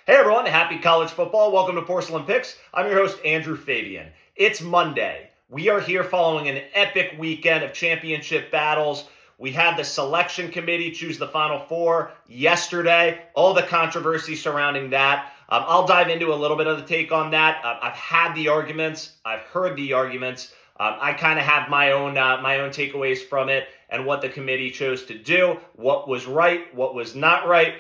Hey everyone, happy college football. Welcome to Porcelain Picks. I'm your host, Andrew Fabian. It's Monday. We are here following an epic weekend of championship battles. We had the selection committee choose the Final Four yesterday, all the controversy surrounding that. I'll dive into a little bit of the take on that. I've had the arguments. I've heard the arguments. I kind of have my own takeaways from it and what the committee chose to do, what was right, what was not right.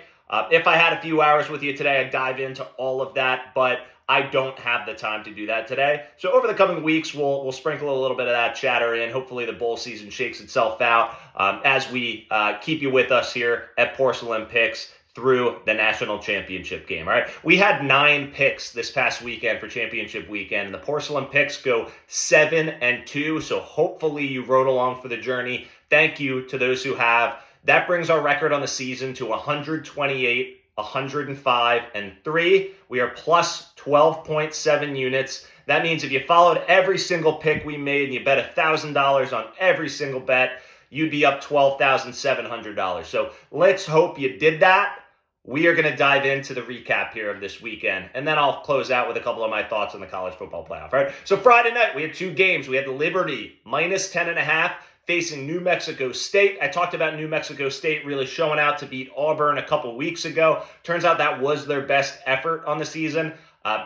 If I had a few hours with you today, I'd dive into all of that, but I don't have the time to do that today. So over the coming weeks, we'll sprinkle a little bit of that chatter in. Hopefully the bowl season shakes itself out as we keep you with us here at Porcelain Picks through the national championship game. All right, we had 9 picks this past weekend for championship weekend, and the Porcelain Picks go 7-2. So hopefully you rode along for the journey. Thank you to those who have. That brings our record on the season to 128, 105, and 3. We are plus 12.7 units. That means if you followed every single pick we made and you bet $1,000 on every single bet, you'd be up $12,700. So let's hope you did that. We are going to dive into the recap here of this weekend, and then I'll close out with a couple of my thoughts on the college football playoff. All right. So Friday night, we had 2 games. We had Liberty minus 10.5. facing New Mexico State. I talked about New Mexico State really showing out to beat Auburn a couple weeks ago. Turns out that was their best effort on the season.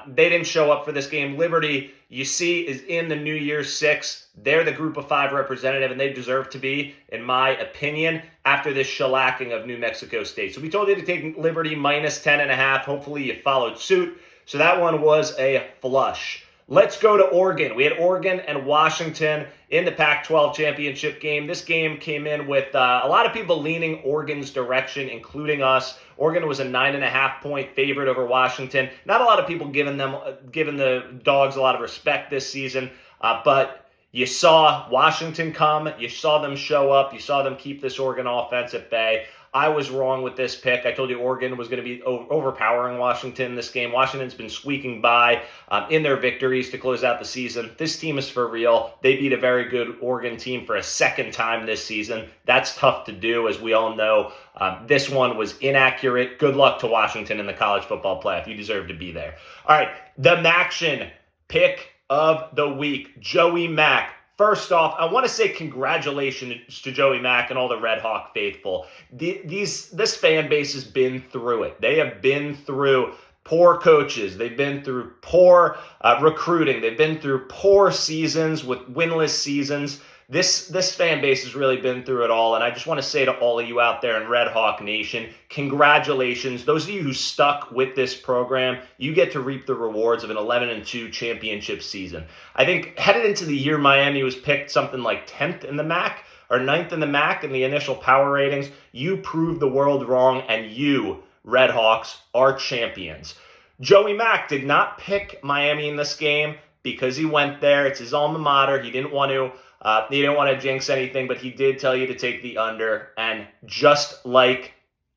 They didn't show up for this game. Liberty, you see, is in the New Year's Six. They're the Group of 5 representative, and they deserve to be, in my opinion, after this shellacking of New Mexico State. So we told you to take Liberty minus 10.5. Hopefully you followed suit. So that one was a flush. Let's go to Oregon. We had Oregon and Washington in the Pac-12 championship game. This game came in with a lot of people leaning Oregon's direction, including us. Oregon was a 9.5-point favorite over Washington. Not a lot of people giving the Dogs a lot of respect this season, but you saw Washington come. You saw them show up. You saw them keep this Oregon offense at bay. I was wrong with this pick. I told you Oregon was going to be overpowering Washington this game. Washington's been squeaking by in their victories to close out the season. This team is for real. They beat a very good Oregon team for a second time this season. That's tough to do, as we all know. This one was inaccurate. Good luck to Washington in the college football playoff. You deserve to be there. All right, the Maction pick of the week, Joey Mack. First off, I want to say congratulations to Joey Mack and all the Red Hawk faithful. This fan base has been through it. They have been through poor coaches. They've been through poor recruiting. They've been through poor seasons with winless seasons. This fan base has really been through it all, and I just want to say to all of you out there in Red Hawk Nation, congratulations. Those of you who stuck with this program, you get to reap the rewards of an 11-2 championship season. I think headed into the year, Miami was picked something like 10th in the MAC or 9th in the MAC in the initial power ratings. You proved the world wrong, and you, Red Hawks, are champions. Joey Mack did not pick Miami in this game because he went there. It's his alma mater. He didn't want to jinx anything, but he did tell you to take the under. And just like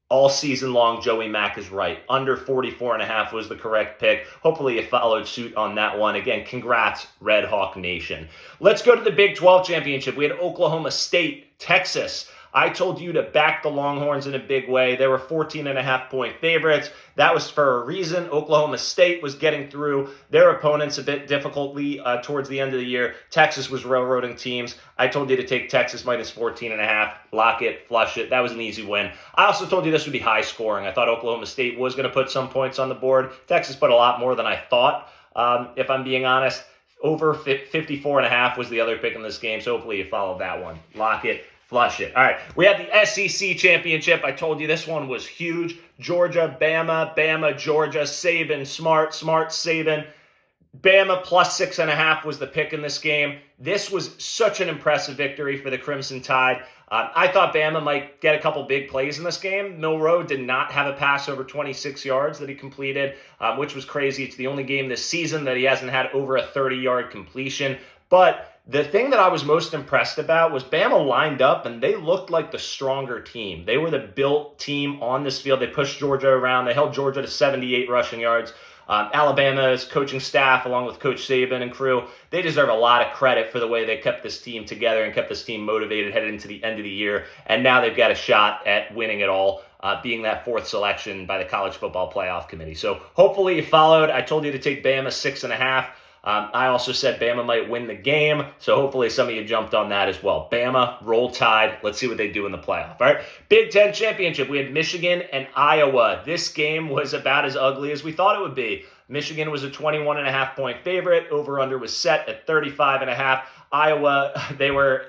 all season long, Joey Mack is right. Under 44.5 was the correct pick. Hopefully you followed suit on that one. Again, congrats, Red Hawk Nation. Let's go to the Big 12 championship. We had Oklahoma State, Texas. I told you to back the Longhorns in a big way. They were 14.5-point favorites. That was for a reason. Oklahoma State was getting through their opponents a bit difficultly towards the end of the year. Texas was railroading teams. I told you to take Texas minus 14.5. Lock it, flush it. That was an easy win. I also told you this would be high scoring. I thought Oklahoma State was going to put some points on the board. Texas put a lot more than I thought, if I'm being honest. Over 54.5 was the other pick in this game, so hopefully you followed that one. Lock it. Flush it. All right, we had the SEC championship. I told you this one was huge. Georgia, Bama, Georgia, Saban, Smart, Saban. Bama plus 6.5 was the pick in this game. This was such an impressive victory for the Crimson Tide. I thought Bama might get a couple big plays in this game. Milroe did not have a pass over 26 yards that he completed, which was crazy. It's the only game this season that he hasn't had over a 30-yard completion. But the thing that I was most impressed about was Bama lined up, and they looked like the stronger team. They were the built team on this field. They pushed Georgia around. They held Georgia to 78 rushing yards. Alabama's coaching staff, along with Coach Saban and crew, they deserve a lot of credit for the way they kept this team together and kept this team motivated headed into the end of the year. And now they've got a shot at winning it all. being that fourth selection by the College Football Playoff Committee. So hopefully you followed. I told you to take Bama 6.5. I also said Bama might win the game, so hopefully some of you jumped on that as well. Bama, roll tide. Let's see what they do in the playoff. All right, Big Ten Championship. We had Michigan and Iowa. This game was about as ugly as we thought it would be. Michigan was a 21.5-point favorite. Over-under was set at 35.5. Iowa, they were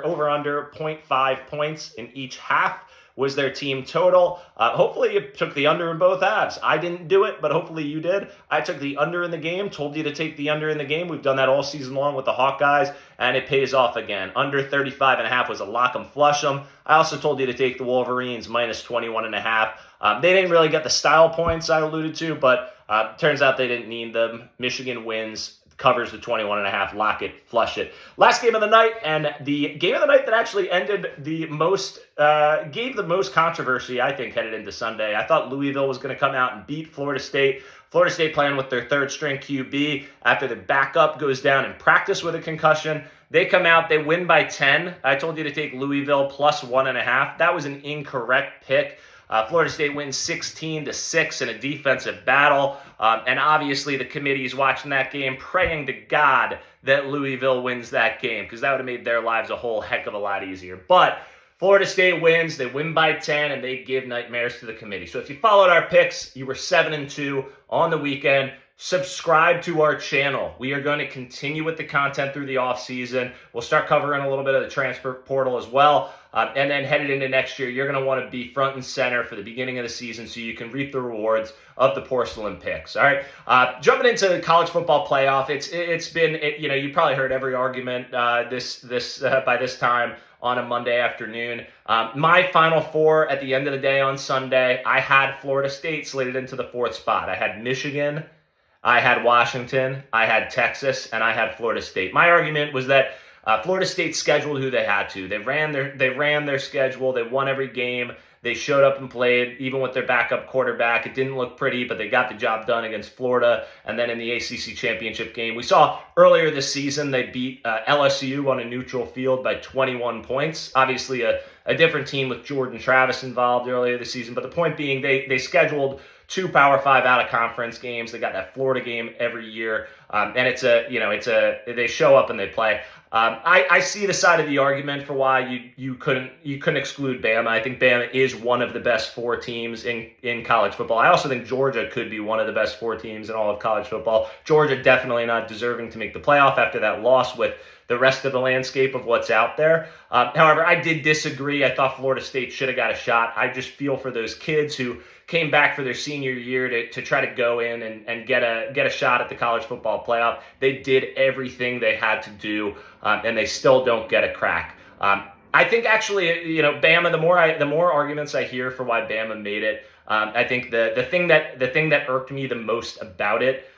over-under 0.5 points in each half was their team total. Hopefully you took the under in both halves. I didn't do it, but hopefully you did. I took the under in the game, told you to take the under in the game. We've done that all season long with the Hawkeyes, and it pays off again. Under 35.5 was a lock 'em, flush 'em. I also told you to take the Wolverines minus 21.5. They didn't really get the style points I alluded to, but turns out they didn't need them. Michigan wins, covers the 21.5, lock it, flush it. Last game of the night, and the game of the night that actually ended the most, gave the most controversy, I think, headed into Sunday. I thought Louisville was going to come out and beat Florida State. Florida State playing with their third-string QB after the backup goes down in practice with a concussion. They come out, they win by 10. I told you to take Louisville plus 1.5. That was an incorrect pick. Florida State wins 16-6 in a defensive battle. And obviously the committee is watching that game, praying to God that Louisville wins that game, because that would have made their lives a whole heck of a lot easier. But Florida State wins, they win by 10, and they give nightmares to the committee. So if you followed our picks, you were 7-2 on the weekend. Subscribe to our channel. We are going to continue with the content through the offseason. We'll start covering a little bit of the transfer portal as well. And then headed into next year, you're going to want to be front and center for the beginning of the season so you can reap the rewards of the Porcelain picks. All right, jumping into the college football playoff, it's been you probably heard every argument by this time on a Monday afternoon. My Final Four at the end of the day on Sunday, I had Florida State slated into the fourth spot. I had Michigan, I had Washington, I had Texas, and I had Florida State. My argument was that Florida State scheduled who they had to. They ran their schedule. They won every game. They showed up and played, even with their backup quarterback. It didn't look pretty, but they got the job done against Florida. And then in the ACC championship game, we saw earlier this season they beat LSU on a neutral field by 21 points. Obviously, a different team with Jordan Travis involved earlier this season. But the point being, they scheduled 2 Power 5 out of conference games. They got that Florida game every year, and they show up and they play. I see the side of the argument for why you couldn't exclude Bama. I think Bama is one of the best 4 teams in college football. I also think Georgia could be one of the best 4 teams in all of college football. Georgia definitely not deserving to make the playoff after that loss with the rest of the landscape of what's out there. However, I did disagree. I thought Florida State should have got a shot. I just feel for those kids who came back for their senior year to try to go in and get a shot at the college football playoff. They did everything they had to do, and they still don't get a crack. I think actually, Bama. The more arguments I hear for why Bama made it, I think the thing that irked me the most about it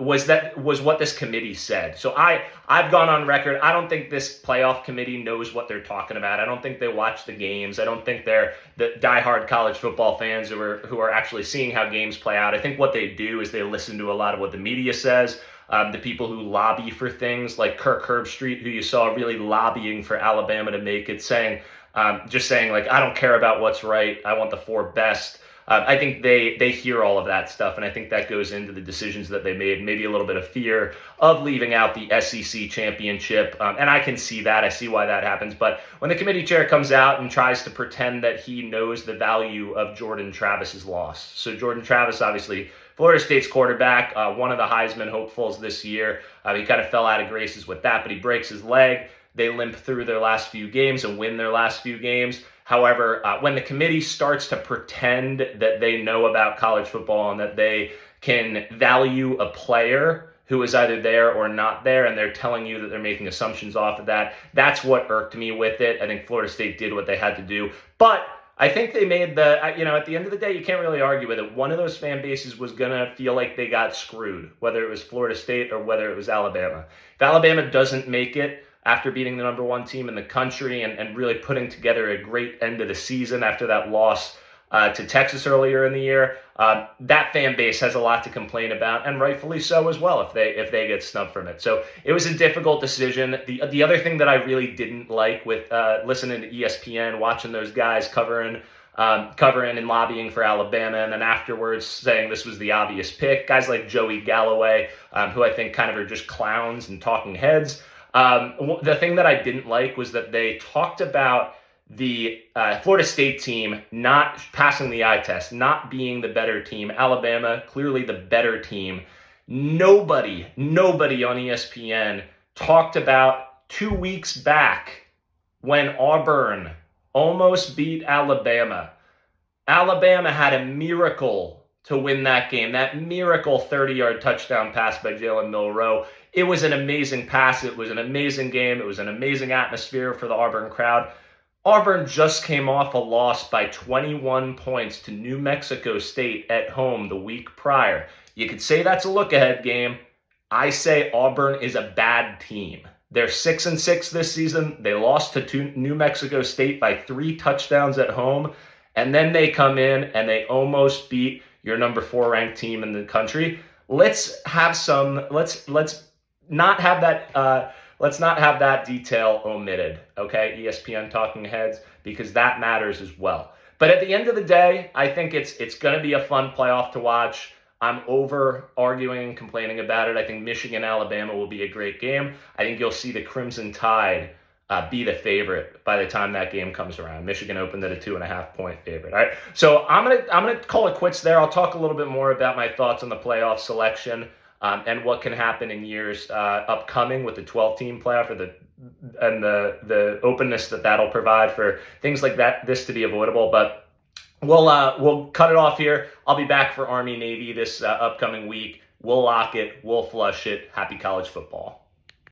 was what this committee said. So I've gone on record. I don't think this playoff committee knows what they're talking about. I don't think they watch the games. I don't think they're the diehard college football fans who are actually seeing how games play out. I think what they do is they listen to a lot of what the media says. The people who lobby for things like Kirk Herbstreit, who you saw really lobbying for Alabama to make it, saying like, I don't care about what's right. I want the 4 best. I think they hear all of that stuff, and I think that goes into the decisions that they made. Maybe a little bit of fear of leaving out the SEC championship, and I can see that. I see why that happens. But when the committee chair comes out and tries to pretend that he knows the value of Jordan Travis's loss. So Jordan Travis, obviously, Florida State's quarterback, one of the Heisman hopefuls this year. He kind of fell out of graces with that, but he breaks his leg. They limp through their last few games and win their last few games. However, when the committee starts to pretend that they know about college football and that they can value a player who is either there or not there, and they're telling you that they're making assumptions off of that, that's what irked me with it. I think Florida State did what they had to do. But I think they made at the end of the day, you can't really argue with it. One of those fan bases was going to feel like they got screwed, whether it was Florida State or whether it was Alabama. If Alabama doesn't make it, after beating the number 1 team in the country and really putting together a great end of the season after that loss to Texas earlier in the year, that fan base has a lot to complain about, and rightfully so as well if they get snubbed from it. So it was a difficult decision. The other thing that I really didn't like with listening to ESPN, watching those guys covering covering and lobbying for Alabama, and then afterwards saying this was the obvious pick. Guys like Joey Galloway, who I think kind of are just clowns and talking heads. The thing that I didn't like was that they talked about the Florida State team not passing the eye test, not being the better team. Alabama, clearly the better team. Nobody on ESPN talked about 2 weeks back when Auburn almost beat Alabama. Alabama had a miracle to win that game. That miracle 30-yard touchdown pass by Jalen Milroe. It was an amazing pass. It was an amazing game. It was an amazing atmosphere for the Auburn crowd. Auburn just came off a loss by 21 points to New Mexico State at home the week prior. You could say that's a look-ahead game. I say Auburn is a bad team. They're 6-6 this season. They lost to New Mexico State by 3 touchdowns at home, and then they come in and they almost beat your number 4 ranked team in the country. Let's not have that detail omitted, okay? ESPN talking heads, because that matters as well. But at the end of the day, I think it's going to be a fun playoff to watch. I'm over arguing and complaining about it. I think Michigan-Alabama will be a great game. I think you'll see the Crimson Tide be the favorite by the time that game comes around. Michigan opened at a 2.5-point favorite. All right, so I'm gonna call it quits there. I'll talk a little bit more about my thoughts on the playoff selection and what can happen in years upcoming with the 12-team playoff and the openness that'll provide for things like that, this to be avoidable. But we'll cut it off here. I'll be back for Army Navy this upcoming week. We'll lock it. We'll flush it. Happy college football.